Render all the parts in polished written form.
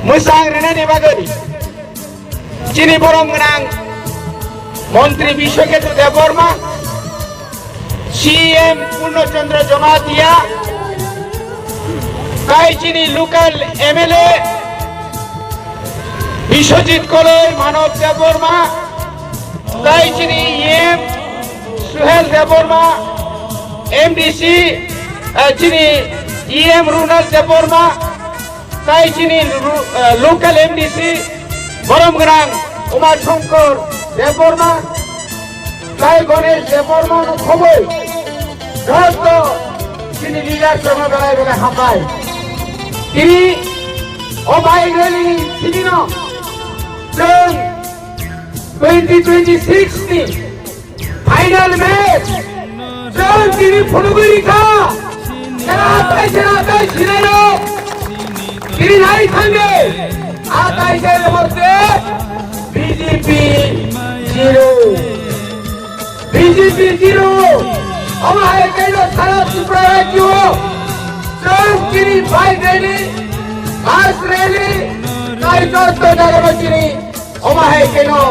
मोजां रेनानि बागै चिनि बरम गोनां मन्त्री बिश्वकेतु देबबर्मा सीएम पूर्णचंद्र जमातिया তাই চিনি লোকাল এমএলএ বিশ্বজিৎ কলই মানব দেববর্মা তাই চিনি এম সুহেল দেববর্মা এমডিসি চিনি ইএম রুনাল দেববর্মা তাই চিনি লোকাল এমডিসি বরমগ্রাম উমাশঙ্কর দেববর্মা তাই গণেশ দেববর্মা খবর যত চিনি লিডার সভা বেলায় বেলা হাঁপায় তিনি অবাইরেলি ছিলেন जों 2026 नि फाइनल मैच जों তিনি ফুলগুড়িকা সেরাটাই ছিলেন তিনি নাই থাকবে আতাইশের মধ্যে বিজেপি জিরো আমাদের কেন সারা ত্রিপুরা রাজ্য जों তিনি বাইক র্যালি বাস র্যালি कार्यकर्ता जागरणी ओमाहे केनो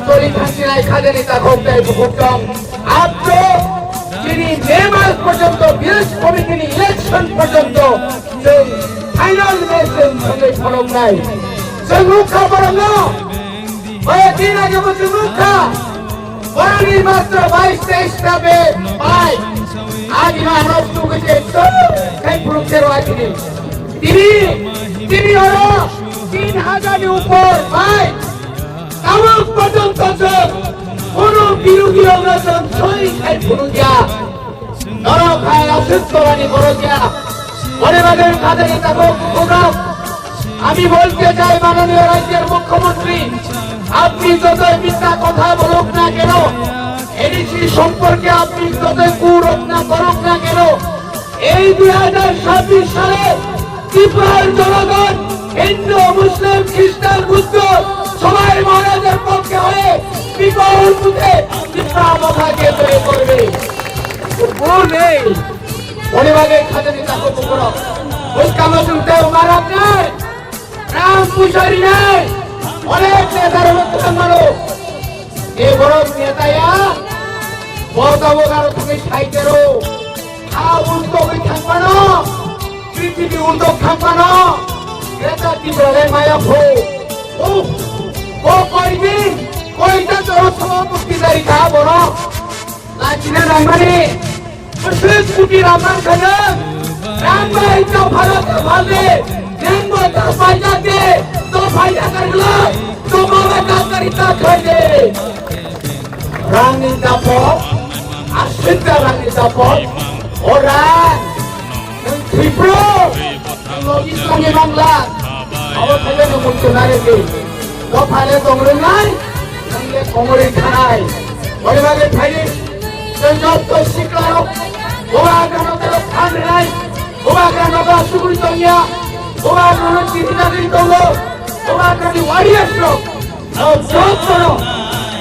तोरी खांसिनाय खादेनि ताखौताय बुकुटम आपको जिनि मे मास पर्यन्त विलेज कमिटिनि इलेक्शन पर्यन्त जों फाइनल मैचजों संगे खालामनाय जों रुखा बरनो बै दिन आगे जों रुखा बरनि मात्र 22-23 टा बे पाय आज मानव तुगजे तो काई पुरुषेर आखिनि তিনি হলো 3000 উপর ভাই কামক পর্যন্ত কোন বিরোধী অগ্রসর সই খাই ফুরুজিয়া নরখায় অসুস্থবাণী বড়জিয়া পরিবারের কাঁধে থাকো প্রোগ্রাম আমি বলতে চাই মাননীয় রাজ্যের মুখ্যমন্ত্রী আপনি যতই মিথ্যা কথা বলুক না কেন এডিসি সম্পর্কে আপনি যতই কুরচনা করুক না কেন এই 2026 সালে ত্রিপুরার জনগণ হিন্দু মুসলিম খ্রিস্টান বুদ্ধ সবাই মহারাজের পক্ষে হয়ে বিপুল বুথে ত্রিপুরা মাথাকে তৈরি করবে নেই পরিবারের খাতে তাকে পুকুর মুসকামসুল দেব মারাপ নেই রাম পুষারি নেই অনেক নেতার মধ্যে মানুষ এ বড় নেতায়া বড় তুমি সাইকেরও উদ্যোগ থাকবানো পৃথিবী উদ্যোগ থাকবানো এটা ত্রিপুরারে মায়া ভো ও কয়দিন কয়টা তোর সভাপতিদারি খা বড় লাচিনা রামানি মুসলিম কুটি রামান খানা রামবাই তো ভারত ভালে জেঙ্গো তো ফায়দাতে তো ফায়দা করলো তো মামা কাকারিতা খাইলে রানী দাপট আশ্রিতা রানী দাপট ওরা ত্রিপুরা ইসলামী বাংলা অবস্থায় মুক্তি না রেখে দফালে দমরে নাই কোমরে খানায় পরিবারের ভাইরে যত শিখলাম গোবাগ্রানগর খান নাই গোবাগ্রানগর সুগুরি তঙ্গিয়া গোবাগ্রানগর চিঠিদারি তঙ্গ গোবাগ্রানি ওয়ারিয়ার্স লোক যত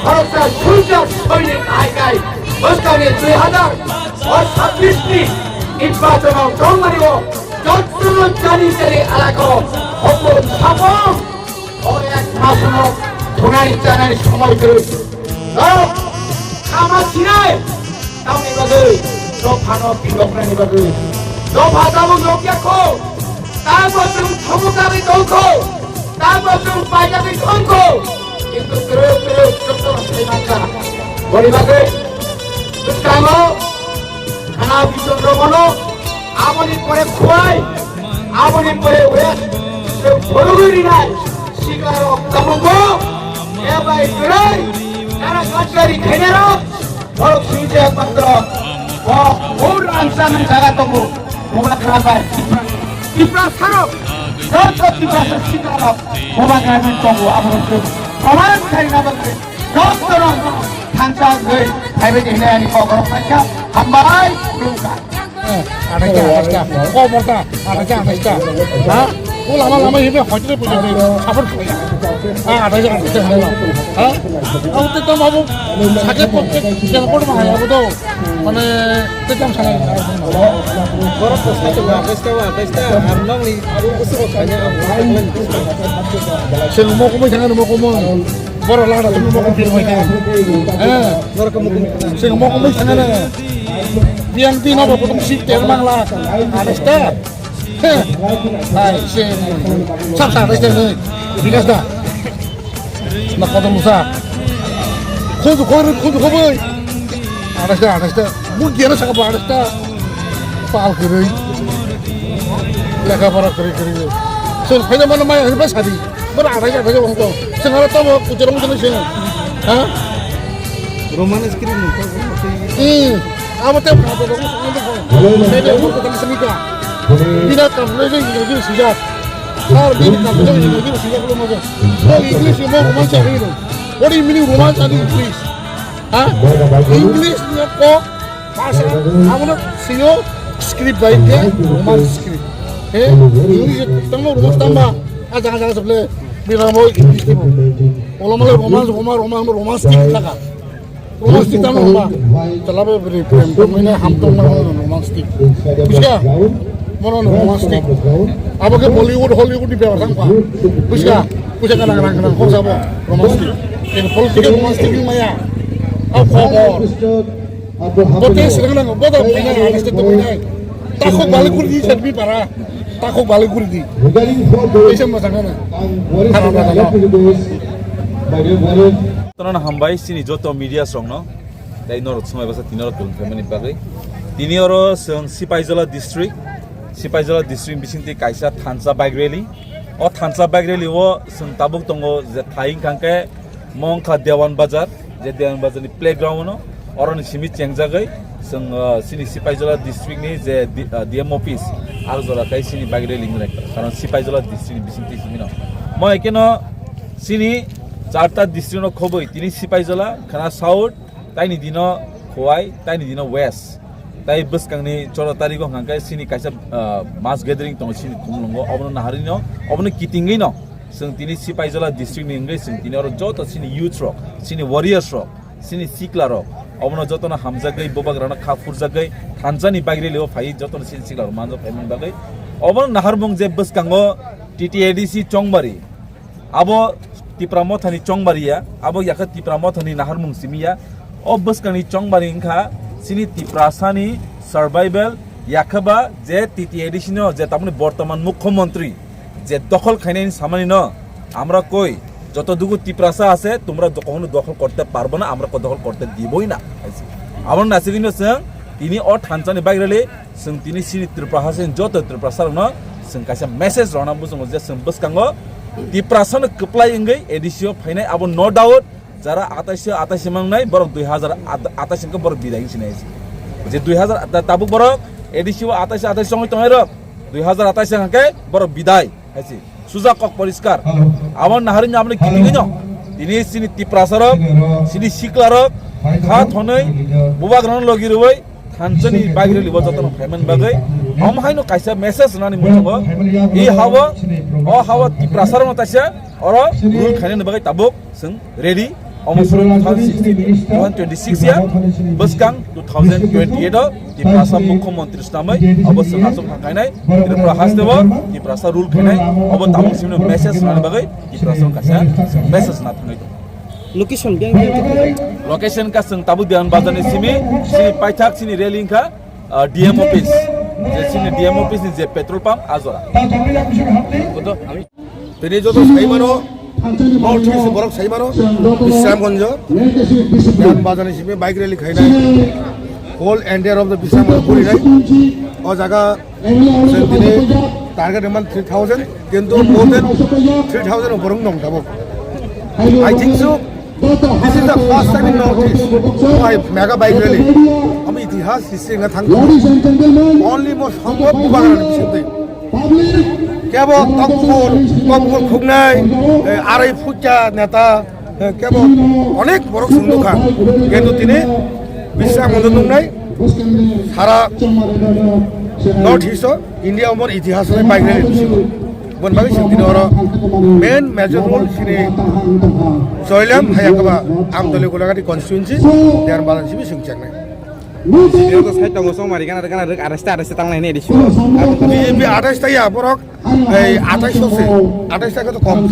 খরচা সূর্য সৈনিক আইকাই বস্তানে 2026 নি নির্বাচন জং মারিব যত জানি জানি এলাকা অপর সাপন ও এক মাসন ধোনাই জানার সময় করে খামাছিনায় তাওনি বাগে দফানো বিলগ্রানি বাগে দফা দাবো লোকিয়াখো তারপর ক্ষমতাবি দলখো তারপর পাইজাবি দলখো কিন্তু কেউ চক্র সেইমানটা বলিবাগে কামো খানা বিচন্দ্র বলো আমনি করে খোয়াই আমনি করে ওয়ে বড়গরি নাই শিকার কামগো এবাই গরাই তারা কাছারি খেনেরো বড় সুইজে একমাত্র ও ওর আনসামের জায়গা তবু মোবা খাবাই ত্রিপুরা ছাড়ো যত ত্রিপুরা শিকার মোবা গ্রামের তবু আমরা সমান খাই না বলতে যত রং থানচা গই ভাইবে দিনে আনি কগর পাইছা হামবাই লুকা ada क्या कौन बोलता ada क्या lama ini hotel punya ni sabar kaya. Ada je ada je. Aku tu tahu mahu sakit pun jangan pun mahal aku tu. Mana tetap sangat. Korang pesta, amnong ni aku usuk banyak amnong. Semua kamu jangan semua kamu. Baru lah ada semua kamu pilih macam. Korang kamu Semua kamu jangan. Yang di nama potong si termang lah. Ada step. Hai, sab ada step ni. Bilas dah. Nak potong musa. Kudu boy. Ada step. Mungkin ada sangat ada step. Pal kiri. Leka para kiri. So, kaya mana maya hebat sadi. Berada je orang tu. Sengaja tahu kucing sini. Hah? romanes kirim ni. Apa tu? Saya umur kita semika. Bila kamu lagi sejak. Kalau bila kamu lagi sejak belum ada. Oh, English semua roman cari itu. What do you mean roman cari English? Hah? English ni apa? Bahasa. Kamu nak CEO script baik ke? Roman script. English tambah roman tambah. Jangan sebelah. Bila mau English ni. Kalau malah roman script laga. Romantic tamu apa? Terlalu beri pemainnya hampir romantic. Bisa? Mana romantic? Apa ke Hollywood di bawah apa? Bisa? Bisa kadang-kadang kau siapa? Romantic. Ini politik romantic ni maya. Apa kau? Betul sedang betul punya alis itu punya. Takut balik kurdi serbi para. Takut balik kurdi. Bisa macam mana? Tona hambai sini joto media song no dai nor semai basa tinor tul family bagai tini oro song Sipaijola district bisinti kaisa thansa bike rally o thansa bike rally o song tabuk tongo je thaing kangke mongkha dewan bazar ni playground no oro ni simi chengjagai song sini Sipaijola district ni je DM office arjola kai sini bike rally ngrek karon Sipaijola district bisinti sini no moi keno sini চারটা district খবই তিনি সিপাইজলা খানা south তাইনি দিন খোয়াই তাইনি দিন West তাই বসকাংনি 14 তারিখ হাঙ্কাই সিনি কাইসা মাস gathering দङ সিনি खुंलंगो अबनो नाहारिनो अबनो किटिंगै न जों तिनि सिपाइजला डिस्ट्रिक्ट नि इंगै जों तिनि अर जत सिनि युथ रक सिनि वारियर्स रक सिनि सिक्ला रक अबनो जतनो हामजागै बोबाग्राना खाफुरजागै थानजानि बागरेलिओ फाइ जतनो सिनि सिक्ला मानजो फाइमन बागै अबनो नाहारबुं जे बसकांगो टीटीएडीसी चंगबारि आबो Tipramo thani chongbaria abo yakha tipramo thani nahar mungsimiya obbskani chongbari ingkha sini tiprasani survival yakhaba je TTADC no je tamni বর্তমান মুখ্যমন্ত্রী যে দখল খাইনাইনি সামানি ন আমরা কই যতটুকু তিপ্রাসা আছে তোমরা কখনো দখল করতে পারবে না আমরা দখল করতে দিবই না আমার নাসিরিনো जों তিনি অ থানচানি বাইরেলে जों তিনি সিনি ত্রিপ্রাহাসেন যত ত্রিপ্রাসার ন जों কাইसा মেসেজ রনা বুঝং যে जों বসকাंगो Diprasan keplai enggai edisio fainai abo no doubt jara atasio mangnai borok 2028 ke borok bidai sinai je 2000 tabuk borok edisio atasio songai tongai rok 2028 hangke borok bidai haisi suja kok poriskar amon naharin amne kitinginyo dini sini tiprasarok sini siklarok kha thonai bubagran logiroi thanchani bagre libo jotono payment bagai amhaino kaisa message nani mutongo e hawa tiprasarong tasya oro rule khane bagai tabuk sing ready almost 2026 ya beskang 2028 tiprasa mukhomontri stamai obosong asum hangainai tiprahas debo tiprasa rule khane obo tabuk simno message nani bagai tiprasong kaisa message na thangai location ka sing tabuk dian bazani sini paithak sini railing ka DM office sini DM office ni je petrol pump azora তিনি যত সাইমানো north বরক সাইমানো বিশ্রামগঞ্জ জ্ঞান বাজানি হিসেবে bike rally খাইনাই whole entire of the Bishramganj ঘুরিনাই ও জায়গা দিনে টার্গেট ইমান 3000 কিন্তু মোর দেন 3000 বরং দং দাবো I think so this is the first time in North East I mega bike rally আমি ইতিহাস হিস্ট্রি না থাকবো অনলি মোর সম্ভব বাগানের বিষয়তে কেবল কমপুর খুগনাই আড়াই ফুটা নেতা কেবল অনেক বড় সুন্দর কিন্তু তিনি বিশ্রাম নাই সারা নর্থ ইস্ট ইন্ডিয়া আমার ইতিহাস bike rally bonbagi sini orang main major role sini Soilam hayakaba amdole golagati constituency dan balance sini sengcang nih. Dia tuh saya tunggu sama mereka kan ada aresta tanggal ini di sini. BJP atas taya borok atas sose atas taya itu kom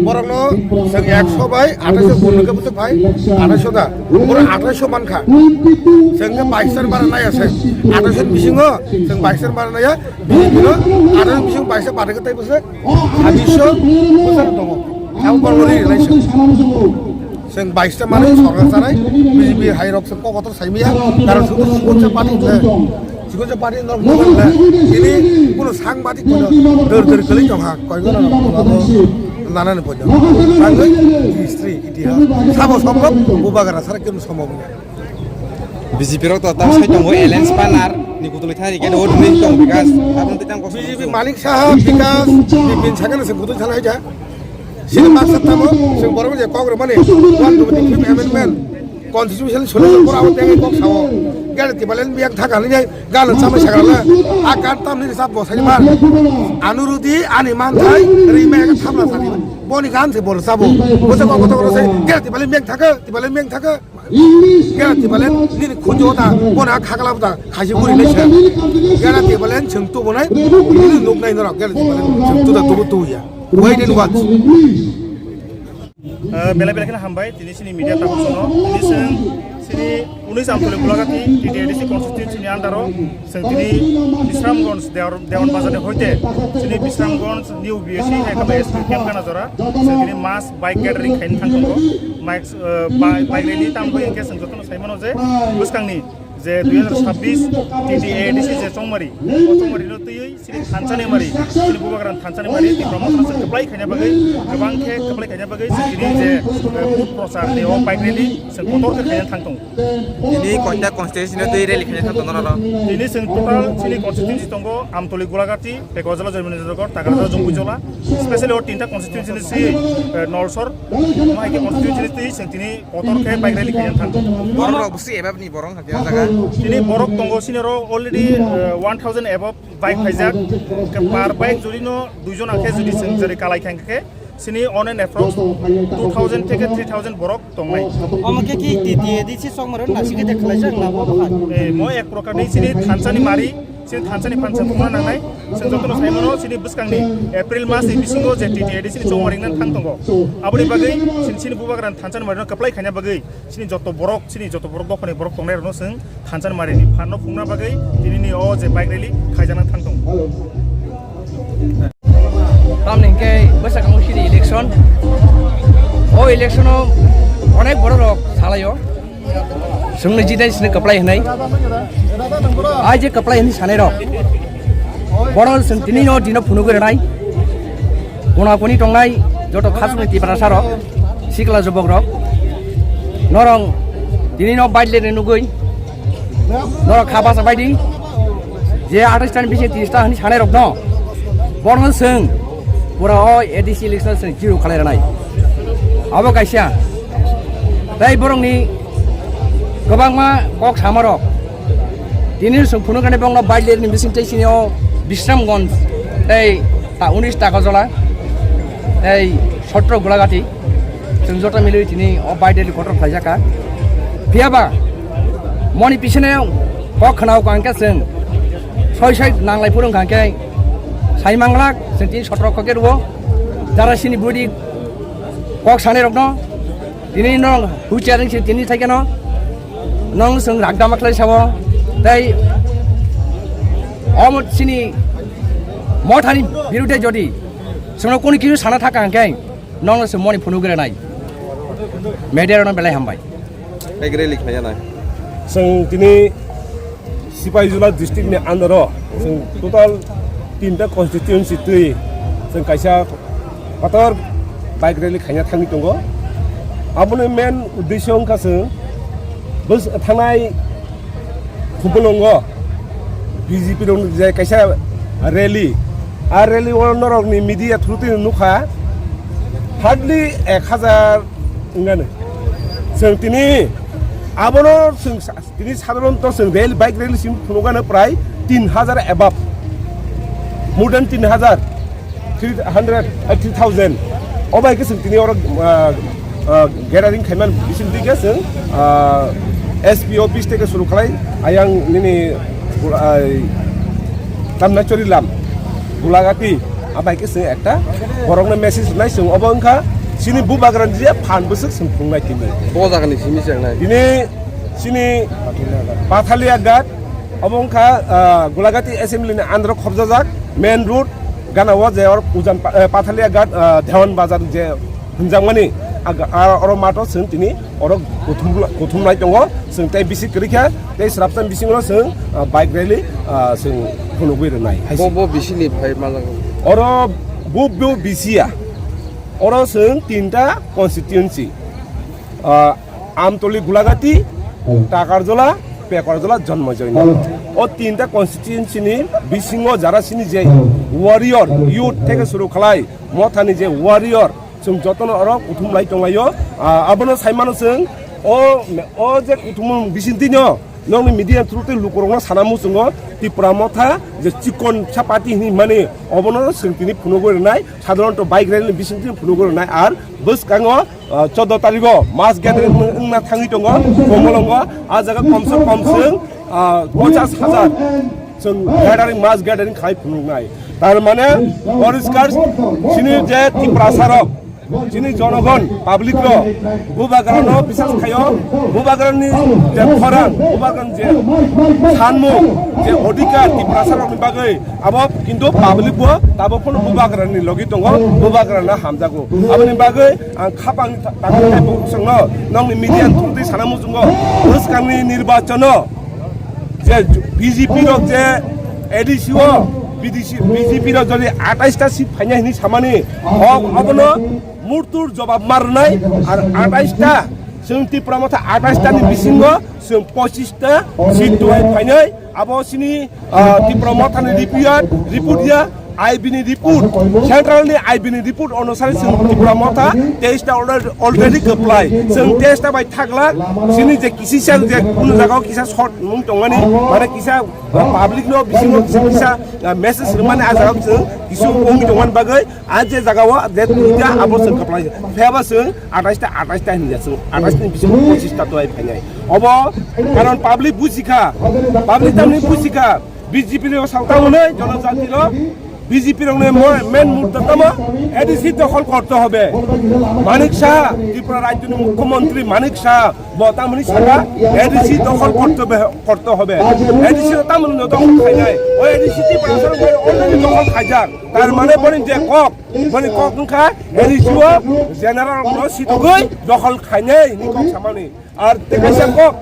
borok no seng 100 bay atas bonus ke betul bay atas soda borok atas so manka seng ke baisan barang naya seng atas bisingo seng baisan barang naya BJP no atas bising baisan pada kita itu seng habis so besar tunggu aku borok ini lagi seng baisan mana sorgan sana BJP high rock seng kok kotor saya karena sudah sudah pati 지금 저 파리 너무 먹을래. ini কোনো সাংবাদিক বলো দর গলি জমা কয় গো নানান বলো সাংবাদিক হিস্ট্রি ইতিহাস সব সম্ভব বুবাগারা সারা কেন সম্ভব না BJP ro total saya tunggu Alliance Panar ni kutulis hari kan udah nih tunggu bikas আপনি তো কষ্ট BJP মালিক সাহেব বিকাশ বিপিন সাকানে সে কুতুল চালাই যা সিনে মাকসাদ থামো সে বড় যে কংগ্রেস মানে one to the amendment constitution শুনে পর আবার দেখে কক সাও গেলতি বলেন বিয়াক থাকা নি যাই গাল সামনে সাগালা আকার তামনি সাব বসাই মার আনুরুদি আনি মান থাই রিমে থামলা সানি বনি গান সে বড় সাবো বসে কত করে সে গেলতি বলেন বিয়াক থাকা তি বলেন বিয়াক থাকা গেলতি বলেন নি খুঁজোটা বনা খাগলাবটা খাসি গুরি নেছে গেলতি বলেন ছেংতু বনাই নি নুক নাই নরা গেলতি বলেন ছেংতুটা তুবু তুইয়া ওয়েট এন্ড ওয়াচ बेला हामबाय दिनै सिनि मिडिया टाउनसनो दिनै जों सिनि 19 आमतले गुलागाति टिटिएडिसि कन्स्टिट्युएन्सिनि आन्दाराव जों दिनै बिश्रामगन्ज देवन बाजारनि हयते सिनि बिश्रामगन्ज निउ बिएसि हेकाबा एसपि केम्प गानाजरा जों दिनै मास बाइक ग्यादारिं खायनो थांगौ बाइक रेलि तामबो एके जों जतन साइमनो जे बुसकांनि जे 2026 टिटिएडिसि जे चंमारि चंमारिनो तयै सिनि थानसानि मारि सिनि बुबाग्रान थानसानि मारि प्रमोसन कप्लाय खायना बागै गोबां खे कप्लाय खायना बागै जों दिनै जे फुड प्रचार ने ओ बाइक रेलि जों कतरखौ खायना थांदों ini kontak konstitusinya tuh rally kayaknya satu nara दिनै जों टोटाल सिनि कन्स्टिट्युएन्सि दङ आमतली गुलागाति पेकवाजला जयमनि जगत तागाजला जंगुजला स्पेशली और तीनटा कन्स्टिट्युएन्सि सि नलसर माइके कन्स्टिट्युएन्सि जों दिनै कतरखे बाइक रेलि खायना थांदों borong busi ebab nih borong hati jaga दिनै बरक दङ सिनिरो अलरेडि 1000 एबभ बाइक फाइजाक पार बाइक जुदिनो दुइजन आखे जुदि जों जेरै कालाय खांखे सिनि अन एन्ड एप्रक्स 2000 থেকে 3000 बरक दंनाय আমাকে কি টিটিএডিসি সংমরণ নাসিকে দেখালাইছে না বাবা ए म एक प्रकारनि सिनि थानसानि मारि सिनि थानसानि फानसन खुंना नांनाय जों जतन साइमनो सिनि बुसकांनि एप्रिल मास बिसिंगो जे टिटिएडिसि चंमारिंनान थांदोंगो आबुनि बागै सिनि बुबाग्रान थानसानि मारिनो कप्लाय खायना बागै सिनि जत बरक दखनि बरक दंनाय रनो जों थानसानि मारिनि फाननो खुंना बागै दिनैनि अ जे बाइक रेलि खायजाना थांदों তামনিকে বৈশাখাং সিরি ইলেকশন ও ইলেকশনও অনেক বড় রক সালাयो जोंनो जिदाइसिनो कप्लाय होनाय आइ जे कप्लाय होनि सानै रक बड़ जों दिनैनो दिनाव फुनु गोरनाय गनाखनि टंनाय जत खासुनि तिब्रासा रक सिकला जबक रक नरं दिनैनो बाइलेने नुगै नरं खाबासा बायदि जे 28 टानि बिसे 30 टा होनि सानै रक न बड़ जों पुरा एडिसि इलेक्शन जों जिरो खालायनाय अब गायसिया दाय बरंनि गोबां मा कक सामारक दिनै जों फुनु गाने बंला बाइलेरनि बिसिंथाय सिनियाव बिश्रामगन्ज दाय 19 टाका जला दाय 17 गुलागाति जों जता मिलै दिनै अ बाइलेरनि कटर फायजाका फियाबा मनि पिछनायाव कक खनाव कांके जों सय नांलाय फुरुं कांके साइमांलाक जों दिनै 17 कके रुव जारासिनि बुदि कक सानै रक न दिनै नं हुचियारिं सि दिनै थाइके न नं जों रागदामाख्लाय साबो दाय अमत सिनि मथानि बिरुद्धे जदि जोंनाव कोनि किसु साना थाका हांखाय नं जों मनि फुनु गोरनाय मेडियारनो बेलाय हामबाय baik rally kayaknya जों दिनै सिपाहिजला डिस्ट्रिक्टनि आन्दाराव जों टोटाल 3टा कन्स्टिट्युएन्सि तै जों कायसा कतर बाइक रेलि खायना थांनि दङ आबुनि मेन उद्देश्य अंखासो बस थांनाय फुबलंग बीजेपी दं जे कायसा रेलि आ रेलि नरकनि मिडिया थ्रुति नुखा हार्डलि 1000 इंगानो जों दिनै आबनो जों दिनै साधारनत जों रेल बाइक रेलि सिम फुनुगानो प्राय 3000 एबाब more than 3000 3,000 अबायखौ जों दिनै अर गेदारिं खालामनानै बिसोर दिखे जों एसपि अफिस থেকে শুরু খালাই আয়াং নিনি তামনা চলিলাম গোলাঘাটি আবাইকে जों একটা বরংনা মেসেজ নাই जों অবংখা সিনি বুবাগ্রান যে ফানবসক जों खुंनाय दिनै बजागनि सिनि जेंनाय दिनै सिनि पाथालिया घाट अबंखा गोलाघाटी एसेम्बलिनि आन्ध्र खबजाजाक मेन रोड गानावा जे उजान पाथालिया घाट देवान बाजार जे हिनजांमानि और मातो जों दिनै और गथुमनाय दङ जों ताइ बिसि करिखा ताइ स्राबसान बिसिङाव जों बाइक रेलि जों खुनुबैरनाय बब बिसिनि फाय मालागौ और बब बिसिया और जों तीनटा कन्स्टिट्युएन्सि আমতলি গোলাঘাটি টাকারজলা পেকারজলা জন্মজয়ন ও তিনটা কনস্টিটিউয়েন্সিনি বিসিংহ যারা সিনি যে ওয়ারিয়র ইউথ থেকে শুরু খালাই মথানি যে ওয়ারিয়র जों যতন আর কুথুমলাই টংলাयो আবনো সাইমানো जों ও যে কুথুম বিসিন্তিন नंनि मिडिया थ्रुते लुकरंना सानामु जोङो त्रिपुरा मथा जे चिकन सापाति नि माने अबनो सोंतिनि फुनुगोरनाय साधारणत बाइक रेलनि बिसिंति फुनुगोरनाय आर बसकाङो 14 तारिखो मास गैदारिं ना थाङि दङ कमलंग आ जागा कमसे कम जों 50,000 जों गैदारिं मास गैदारिं खाय फुनुनाय तार माने परिस्कार सिनि जे त्रिपुरा सारक जिनि जनगण पाब्लिक रो बुबाग्रानो बिसास खायो बुबाग्रानि जे खरां बुबाग्रान जे सानमु जे अधिकार त्रिपुरा सारकनि बागै आबो किन्तु पाब्लिक बो दाबो फन बुबाग्रानि लगि दङ बुबाग्राना हामजागो आबनि बागै आं खापांनि ताकनाय बुंसंनो नंनि मिडिया थुंदै सानामु जोङो बोसकांनि निर्वाचन जे बीजेपी रो जे एडिसिओ बीजेपी रो जदि 28टा सीट फाइनायनि सामानि अबनो मुर्तुर जवाब मारनाय आरो 28टा जों त्रिपुरा मथा 28टानि बिसिङाव जों 25टा सीट दय फाइनाय आबसिनि त्रिपुरा मथानि रिपोर्टिया आईबीनि रिपोर्ट सेंट्रलनि आईबीनि रिपोर्ट अनुसार जों त्रिपुरा मथा 23टा अलरेडी गोप्लाय जों 23टा बाय थागला सिनि जे किसिसा जे कुन जागाव किसा शर्ट मुं दंगानि माने किसा पाब्लिक नो बिसिङाव किसा मेसेज माने आजागाव जों किसु मुं दंगान बागै आज जे जागाव जे दुइटा आबसर गोप्लाय फेबा जों 28टा हिनजा जों 28नि बिसिङाव 25टा दय फाइनाय अब कारण पाब्लिक बुजिखा पाब्लिक तामनि बुजिखा बीजेपी रो सावतावनै जनजाति रो बीजेपी रंने मेन मुद्दा एडिसी दखल करते হবে মানিক শাহ ত্রিপুরা রাজ্যের মুখ্যমন্ত্রী মানিক শাহ বতামনি সারা এডিসি দখল করতে হবে এডিসি তামনি দখল খাই নাই ওই এডিসি ত্রিপুরা সরকার অলরেডি দখল খাইজাক তার মানে বলেন যে কক নখা এডিসিও জেনারেল সিটগৈ দখল খাই নাই নি কক সামানি আর তেকাইছা কক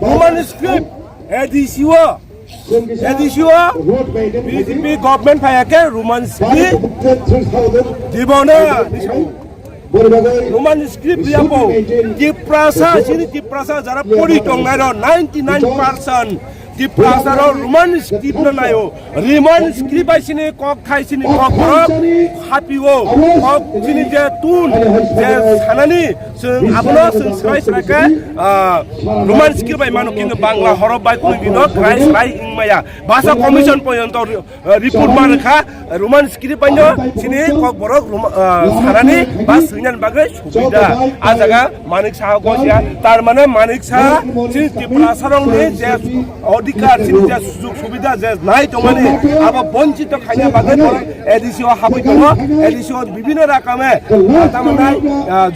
রোমান স্ক্রিপ্ট এডিসিও बीजेपी गवर्नमेंट फायाके रोमान स्क्रिप्ट दिबोना रोमान स्क्रिप्ट दियाबो त्रिपुरा जरा परि दंनाय 99% त्रिपुरा रोमान स्क्रिप्ट नायो रोमान स्क्रिप्ट आइसिनि कक खाइसिनि कक हापिओ कक जिनि जे तुन जे सानानि जों आबनो जों सरायसरायके रोमान स्क्रिप्ट बाय मानो किन्तु बांला हरफ बाय कोन बिनो राय इंमाया भाषा कमिशन पर्यन्त रिपोर्ट मारखा रोमान स्क्रिप्ट बायनो सिनि कक बरक सानानि बा सैनान बागै सुबिदा आ जागा मानिक साहा गसिया तार माने मानिक साहा सिनि त्रिपुरा सरंनि जे अधिकार सिनि जे सुजुग सुबिदा जे नाय दंमानि आबा बंचित खायना बागै एडिसिओ हाबै दङ एडिसिओ विभिन्न रकमे तामानाय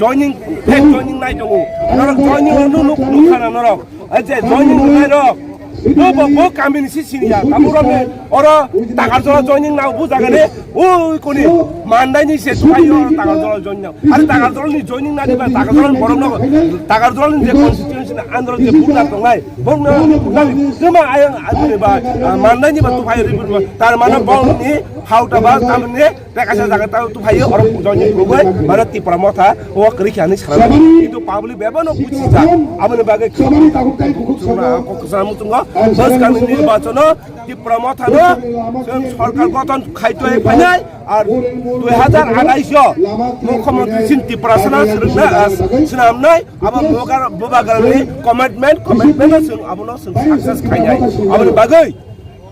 जॉइनिंग फेक जॉइनिंग नाय दङ नरक जॉइनिंग नुखाना नरक जे जॉइनिंग नाय रक बो कामिनिसि सिनिया तामुरमे और तागारजला जॉइनिंग नाव बुजागाने ओइ कोनि मानदायनि से थायो तागारजला जॉइनिंग आरो तागारजलनि जॉइनिंग नादिबा तागारजलनि बरनो तागारजलनि जे कन्स्टिट्युएन्सी आन्दोलन जे बुना दंलाय बुंनो गोमा आयं आबुनिबा मानदायनि बा तुफायो रिपोर्ट तार माने बंनि हाउटाबा तामने बेकासा जागाता तुफायो और जॉइनिंग गबाय माने त्रिपुरा मथा ओ करिखानि सारा किन्तु पाब्लिक बेबानो बुझिजा आबुनि बागै खबर ताकुना ककसा मुतुंगा बसकानि निर्वाचन त्रिपुरा मथानो जों सरकार गठन खायतय फायनाय आर 2028 मुख्यमंत्री सिन त्रिपुरा सिनामनाय आबा बुबाग्रानि कमिटमेन्ट जों आबनो जों सक्सेस खायनाय आबनि बागै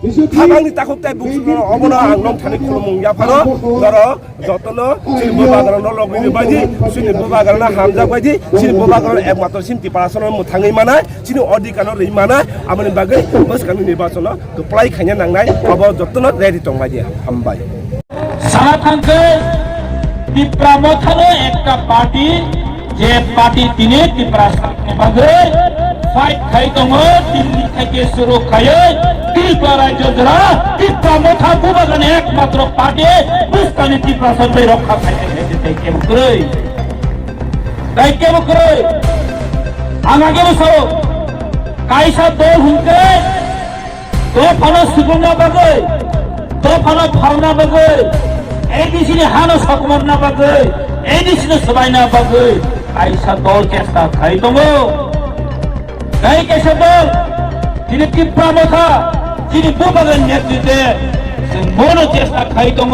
Habangni takuktai bungsu obona angnong thani khulumung yapano doro jotono sini bubagaran logini baji sini bubagaran hamjak baji sini bubagaran ekmator sim tiparasono muthangi manai sini odikano rei manai amani bagai boskani nirbachono keplai khanya nangnai abo jotono ready tongbaji hambai সারা থাকবে ত্রিপুরামথানো একটা party যে party তিনি ত্রিপুরা বাদে fight খাই দङ দিল্লি থেকে শুরু খায় ত্রিপুরা রাজ্য যারা ত্রিপুরামথা বুবাগানে একমাত্র পার্টি বুঝকানি ত্রিপুরা সরকার রক্ষা খাইতে খাইতে কেমন করে তাই কেমন করে আমাকে বসো কাইসা দল হুঁকে তো ফানো সুগুনা বাগে তো ফানো ভাবনা বাগে এই দিশিনি হানো সকমর না বাগে এই দিশিনি সবাই না বাগে কাইসা দল চেষ্টা খাই দङ তাই কেসে দল তিনি ত্রিপুরামথা তিনি বুবাগান নেতৃত্বে মনো চেষ্টা খাই দङ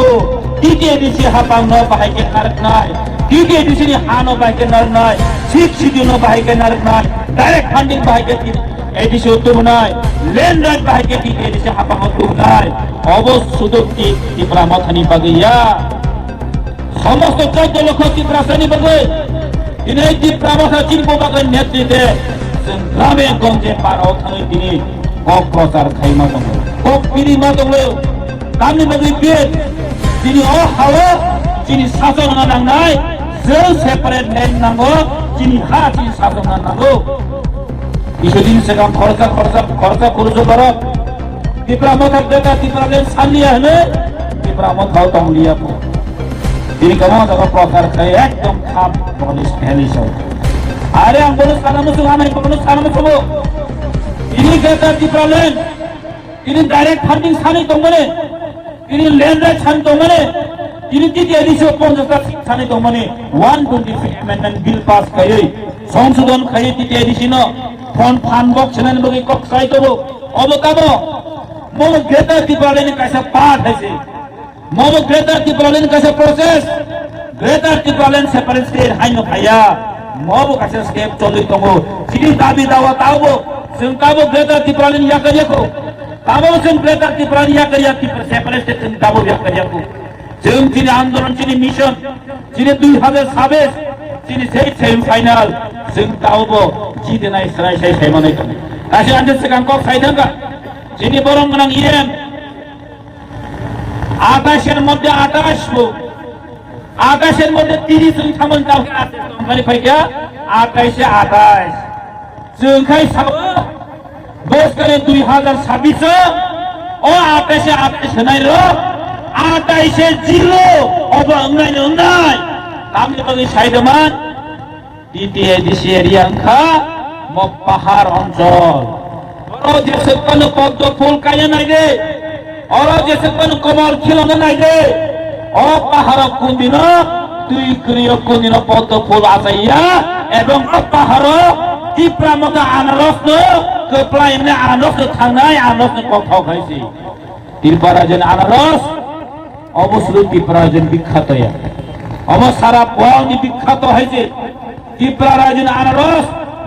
দ্বিতীয় দিশি হাপাং ন বাহাইকে নারক নাই দ্বিতীয় দিশিনি হানো বাহাইকে নারক নাই শিখ শিদিনো বাহাইকে নারক নাই ডাইরেক্ট ফান্ডিং বাহাইকে এই দিশে উত্তম নাই লেন রাইট বাহাইকে দ্বিতীয় দিশে হাপাং উত্তম নাই অবশ্যই ত্রিপুরামথানি বাগিয়া সমস্ত 14 লক্ষ ত্রিপুরা শ্রেণী বাগে তিনি ত্রিপুরামথা চিন বুবাগান নেতৃত্বে গ্রামে গঞ্জে পাড়াও থাকি তিনি অপ্রচার খাইমা দङ পিরিমা দङ गामि बागै बेद दिनै हावा दिनै सासन नांनाय जों सेपारेट लेन्ड नांगौ दिनै हा दिनै सासन नांगौ इसोरनि सिगां खरसा खरस बारा ত্রিপুরামথা डेटा ত্রিপুরাले सालिया होनो ত্রিপুরাमथाव दंलिया दिनै गोबां जायगा प्रचार खाय एकदम खाम पलिस हेलिसाव आरे आं बोलो सानामसो आनाय बोलो सानामसो दिनै डेटा ত্রিপুরাले दिनै डाइरेक्ट फान्डिं सानै दंमोन তিনি ল্যান্ড রাইট ছান দমনে তিনি দ্বিতীয় দিশে 50টা ছানে দমনে 125 অ্যামেন্ডমেন্ট বিল পাস খাই সংশোধন খাই দ্বিতীয় দিশে ন ফ্রন্ট ফান্ড বক্স ছানে বগে কক খাই দব অবকাব মো গ্রেটার ত্রিপুরালেন কাছে পার্ট হইছে মো গ্রেটার ত্রিপুরালেন কাছে প্রসেস গ্রেটার ত্রিপুরালেন সেপারেট স্টেট হাইনো খাইয়া মো কাছে স্টেপ চলি দङ তিনি দাবি দাওয়া তাবো जों काबो ग्रेटार ত্রিপুরালেন ইয়া করিয়াखौ काबो जों ग्रेटार ত্রিপুরালেন ইয়া करिया सेपारेट स्टेट काबो इया करियाखौ जों दिनै आन्दोलन दिनै मिशन दिनै 2026 दिनै सेमी फाइनाल जों काबो जिदेनाय सराय सायमानै दङ गासै आन्दो सिगां कक सायदोंगा दिनै बरं गोनां इएम 28 এর মধ্যে 28 এর মধ্যে 30 जों थामोन दाव ओमफ्राय फायगा 28 এ 28 जों खाय साबो बोसोरे 2026 ओ 28 এ 28 होनाय र 28 এ 0 अब अंगाय कामनि बागै सायदोमान द्वितीय दिशे एरियाखा म पाहाड़ अंचल और जैसे कोन पद्म फूल काया नाय दे और जैसे कोन कमल खिलन नाय दे ओ पाहाड़ कुंदिन दुई क्रिय कुंदिन पद्म फूल आसाइया एवं पाहाड़ ত্রিপুরামথা আনারস কপ্লাইনে আনারস থানায় আনারস কথাও খাইছি ত্রিপুরাজেন আনারস অবশ্যই ত্রিপুরাজেন বিখ্যাত সারা ওয়ার্ল্ড বিখ্যাত হয়েছে ত্রিপুরাজেন আনারস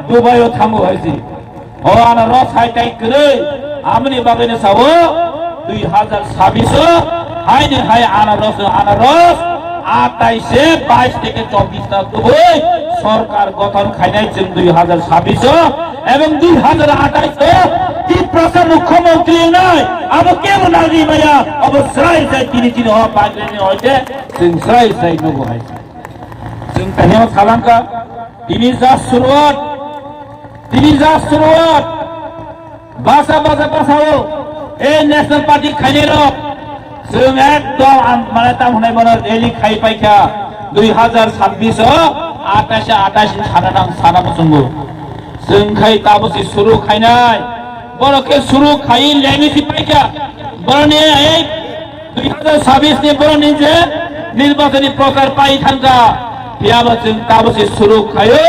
দুবাইও থামো হয়েছে ও আনারস হাইটাই করে আমনি বাগানে সাব 2026 হাইনে হাই আনারস 28 22 থেকে 24 তাক দুবাই সরকার গঠন খাইনাই जों 2026 এবং 2028 ত্রিপুরা মুখ্যমন্ত্রী নাই अब কেন নাগি মায়া अब স্রাই যাই তিনি তিনি হ পাগলেনি হইছে जों স্রাই যাই নগো হইছে जों তানিও সালামকা তিনি যা শুরুয়াত বাসা বাসাও এই ন্যাশনাল পার্টি খাইনের जों एकदम মানে তা হনাই বড় রেলি খাই পাইকা 2026 28 সানানাं सानामसंगो जों खाय ताबसि सुरु खायनाय बरके सुरु खाय लेंगिसि पाइका बरने 2026 नि बरने जे निर्वाचनी प्रचार पाइ थांगा बियाबो जों ताबसि सुरु खायो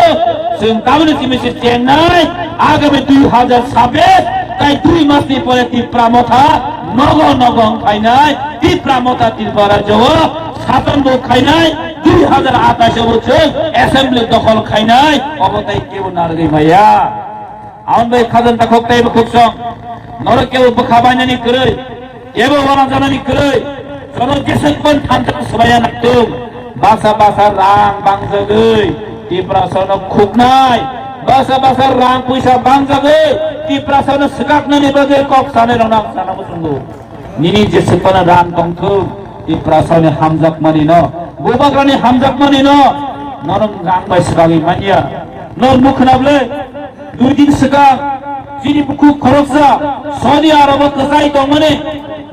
जों ताबनि सिमिसि चेन्नाइ आगामी 2026 তাই 2 মাসनि পরে ত্রিপুরামথা নগর খাইনাই ত্রিপুরামথা ত্রিপুরা জব শাসনবো খাইনাই 2028 বছর অ্যাসেম্বলি দখল খাইনাই অবতাই কেউ নারগৈ মাইয়া আউন ভাই খাজনটা খকতাই খুবসং नर केव बखाबायनानै करै केव wana जानानै करै जन जेसेबां थांथार सबाया नागदों बासा बासा रां बांजागै तिप्रासावनो खुबनाय बासा बासा रां पैसा बांजागै तिप्रासावनो सगाकनानै बागै कक सानै रंनां सानाबो संगौ निनि जेसेबां रां दंथौ तिप्रासावनो हामजाकमानि न गोबाग्रानि हामजाकमानि न नरं रां बायसबागै मानिया नर मुखनाबले दुइ दिन सगाक जिनि बुखु खरकसा सौदी आरब कसाई दंमोने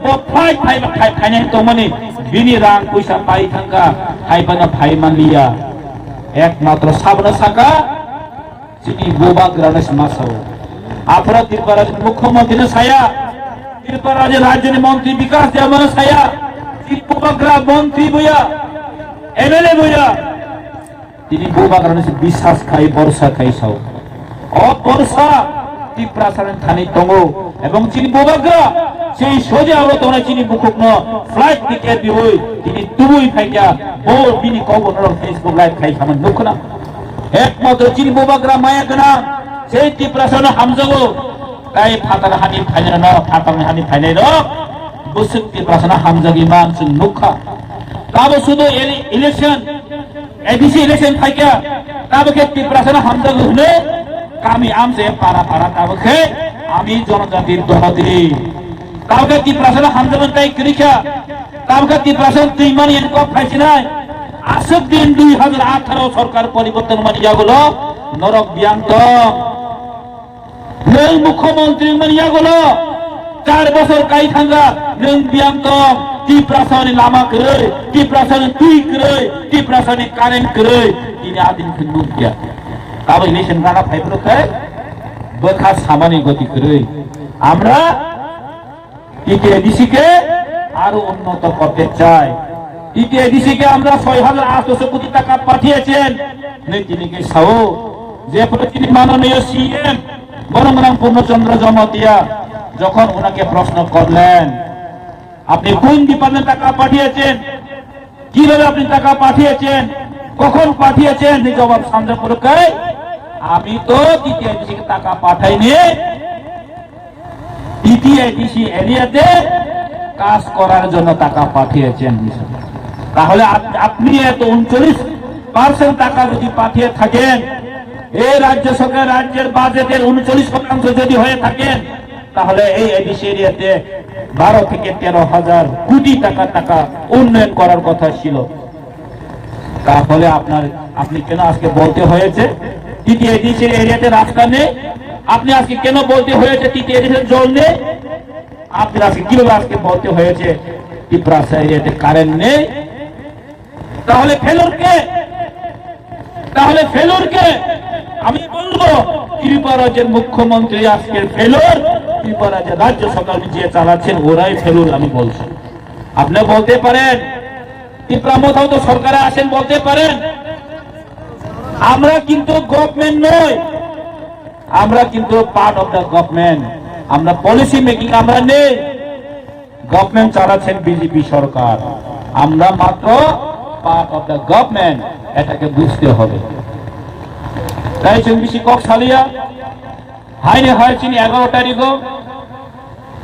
वो फाइट फाइनाय दंमोने बिनि रां पैसा पाइ थांगा फाइबाना फाइ मानलिया एकमात्र साबना साका जिनि गोबाग्रानि समाजाव आपरा त्रिपुरा मुख्यमंत्री साया त्रिपुरा राज्य मंत्री विकास देवमान साया गोबाग्रा मंत्री बया एमएलए बया তিনি গোবাগ্রানি বিশ্বাস খাই বর্ষা খাই সাও অবর্ষা তিপ্রাসারেন থানি দङ এবং চিনি গোবাগ্রা সেই সোজা আলোচনা চিনি বুকুকন ফ্লাইট টিকেট দিই তিনি তুই ফাইকা বল বিনি কবনর ফেসবুক লাইভ খাই খামান নুখনা একমাত্র চিনি গোবাগ্রা মায়া গনা সেই তিপ্রাসারন হামজাগো তাই ফাতার হানি ফাইনা ন ফাতার হানি ফাইনাই ন বুসুক তিপ্রাসারন হামজাগি মান সুন নুখা কাবো শুধু ইলেকশন एबीसी इलेक्शन फाइका ताबके तिप्रासाना हामजागो हने कामी आमसे पारा पारा ताबके आमी जनजातिर दहदि ताबके तिप्रासाना हामजागो ताई क्रिका ताबके तिप्रासाना तिमानि एनको फाइसिनाय आसक दिन 2018 सरकार परिवर्तन मानि जागोलो नरक बियांत नों मुख्यमंत्री मानि जागोलो 4 বছর काई थांगा नों बियांत तिप्रासानि लामा करै तिप्रासानि तुई करै तिप्रासानि कारेन्ट करै ini adin kenduk ya তাবে ইলেকশন কানা ফাইবরকে বখা সামানি গতি কरै আমরা টিটিএডিসি কে আরো উন্নত করতে চাই টিটিএডিসি কে আমরা 6800 কোটি টাকা পাঠিয়েছেন নেতিনিকে সাও যে প্রতিনিধি মাননীয় সিএম বনমরাম পূর্ণচন্দ্র জমাতিয়া যখন ওনাকে প্রশ্ন করলেন আপনি কোন ডিপার্টমেন্ট টাকা পাঠিয়েছেন কিভাবে আপনি টাকা পাঠিয়েছেন কখন পাঠিয়েছেন এই জবাব সামনে পড়ে আমি তো টিটিআইডিসি কে টাকা পাঠাইনি টিটিআইডিসি এরিয়াতে কাজ করার জন্য টাকা পাঠিয়েছেন তাহলে আপনি এত 39% টাকা যদি পাঠিয়ে থাকেন এই রাজ্য সরকার রাজ্যের বাজেটের 39% যদি হয়ে থাকেন তাহলে এই এডিসি এরিয়াতে 12 থেকে 13,000 কোটি টাকা উন্নয়ন করার কথা ছিল তাহলে আপনি কেন আজকে বলতে হয়েছে টিটিআইডিসি এরিয়াতে রাস্তা নেই আপনি আজকে কেন বলতে হয়েছে টিটিআইডিসি জল নেই আপনি আজকে কিভাবে আজকে বলতে হয়েছে তিপ্রাসা এরিয়াতে কারেন্ট নেই তাহলে ফেলোর কে আমি বলবো ত্রিপুরা রাজ্যের মুখ্যমন্ত্রী আজকের ফেলোর ত্রিপুরা রাজ্যের রাজ্য সরকার যে চালাচ্ছেন ওরাই ফেলোর আমি বলছি আপনি বলতে পারেন ত্রিপুরা কোথাও তো সরকারে আসেন বলতে পারেন আমরা কিন্তু গভর্নমেন্ট নই আমরা কিন্তু পার্ট অফ দ্য গভর্নমেন্ট আমরা পলিসি মেকিং আমরা নেই গভর্নমেন্ট চালাচ্ছেন বিজেপি সরকার আমরা মাত্র পার্ট অফ দ্য গভর্নমেন্ট এটাকে বুঝতে হবে তাই চুম্বিসি কক সালিয়া হাইনে হয় চিনি 11 তারিখ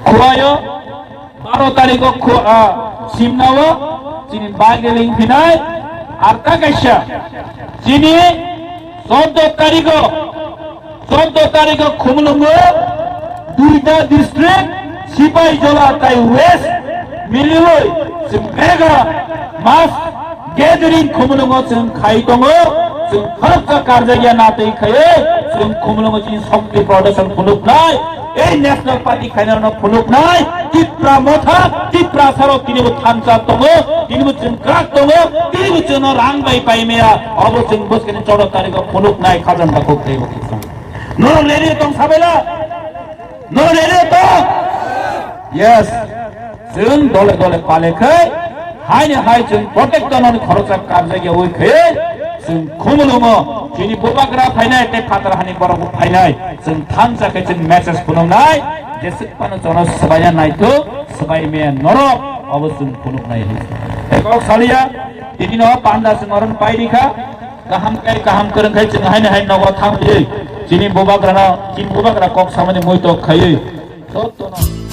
খোয়ায় 12 তারিখ সিমনাও চিনি বাগেলিং ফিনাই আর কাকাইশা চিনি 14 তারিখ খুমলুঙ্গ দুইটা ডিস্ট্রিক্ট সিপাহীজলা তাই ওয়েস্ট মিলিলই মেগা মাস গেদারিং খুমলুঙ্গ जों খাই दङ जों खरचा कारजागिया नातै खायो जों खुमलुंग चिनि शक्ति प्रदर्शन खुलुकनाय এই ন্যাশনাল পার্টি খাইনানো খুলুকনাय ত্রিপুরা মথা ত্রিপুরা সারো কিনিবো থানচা दङ কিনিবো जों গ্রাক दङ কিনিবো जों রাংবাই পাইমেয়া অবশ্য বসকেনি 14 তারিখ খুলুকনাय খাজানটা করতে হবে নলেরে দং সাবেলা নলেরে তো यस जों দলে দলে পালেখै हायने हाय जों प्रत्येक दननि खरचा कारजागिया ओइखै जों खुमलुंग चिनि बोबाग्रा फाइनाय ते फातारहानि बरफ फाइनाय जों थानसाखै जों मेसेज खुलुमनाय जेसेबानो जन सबाया नायथो सबाय मे नरक अबसुन खुलुमनाय एकक सालिया तिनि न पान्दा संगरन पाइरिखा गाहाम करनखाय जों हायने हाय नगो थांदै चिनि बोबाग्रा कक सामानि मोइतो खायै Totona.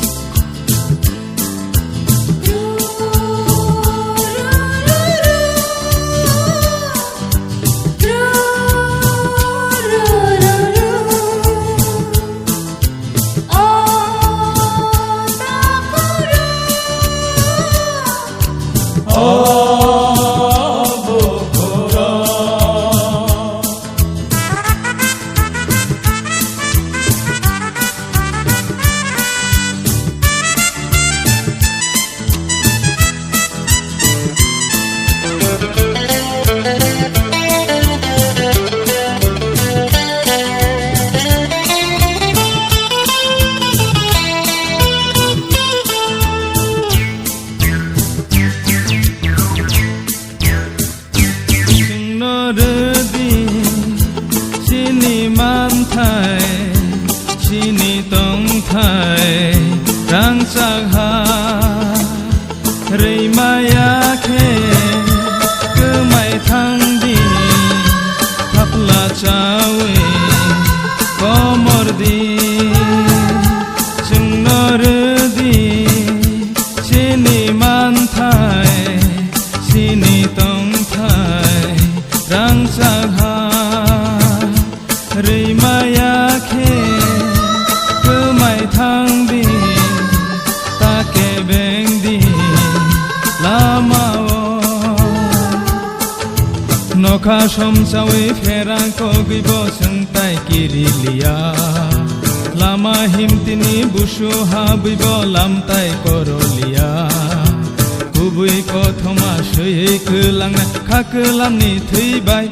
Nokha somsawi phera ko gibo sengtai kirilia lama himtini busu habibo lamtai korolia kubui kothoma sui kelangna khakelamni theibai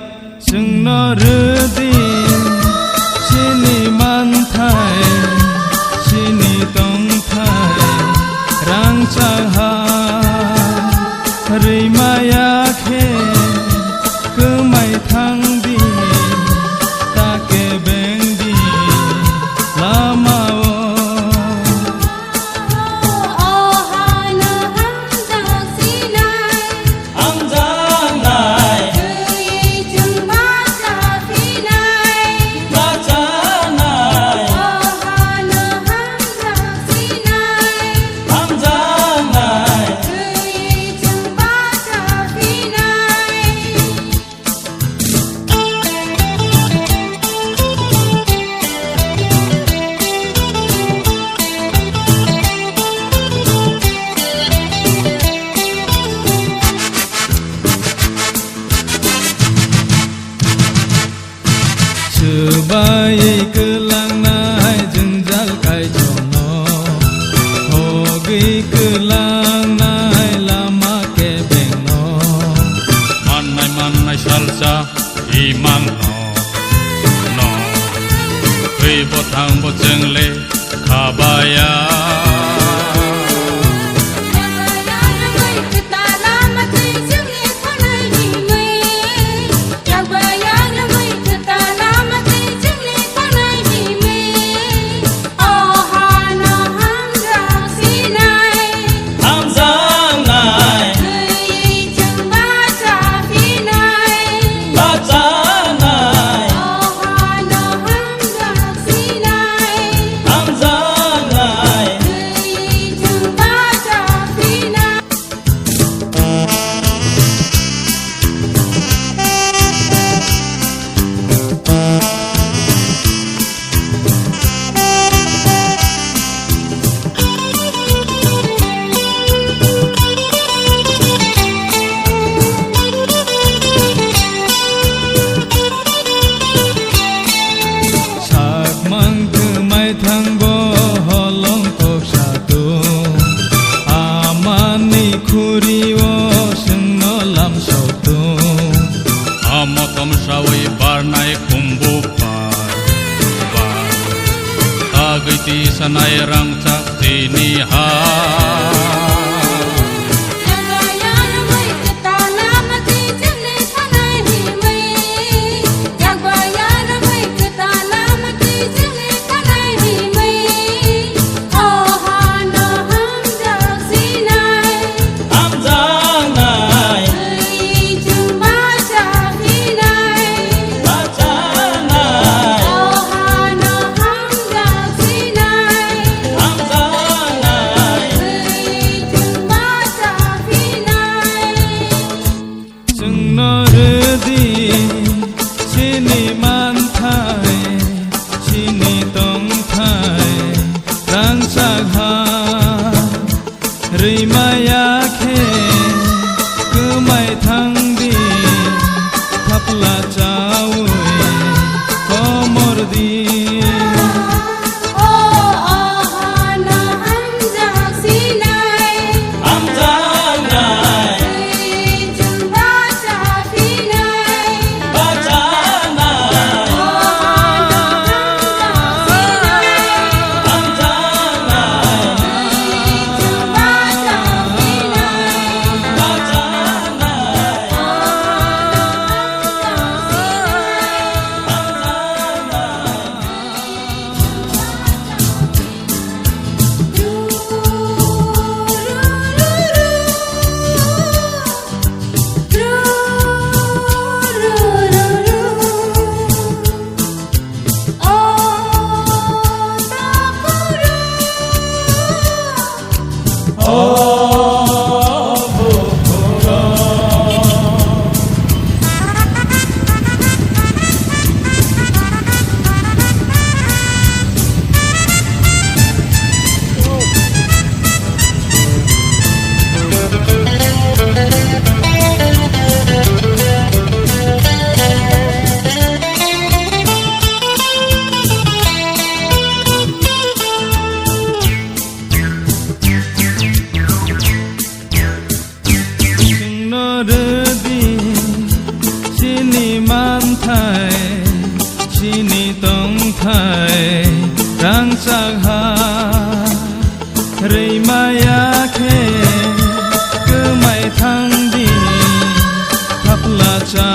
sengno redi sini manthai sini tongthai rangchaha reimaya khe kemai thangdi take bengdi lamao ohana hamjak sinai amjanai kei jengma safinai bacanai ohana hamjak sinai amjanai kei jengma safinai sebaik kelangnai jenjal kai jono hogi kelangnai lama ke bengno manai salsa iman no kei botang bojengle khabaya sanai rangcak dini ha I'm रैमायाखे गोमाय थांदिनि थाफ्ला चा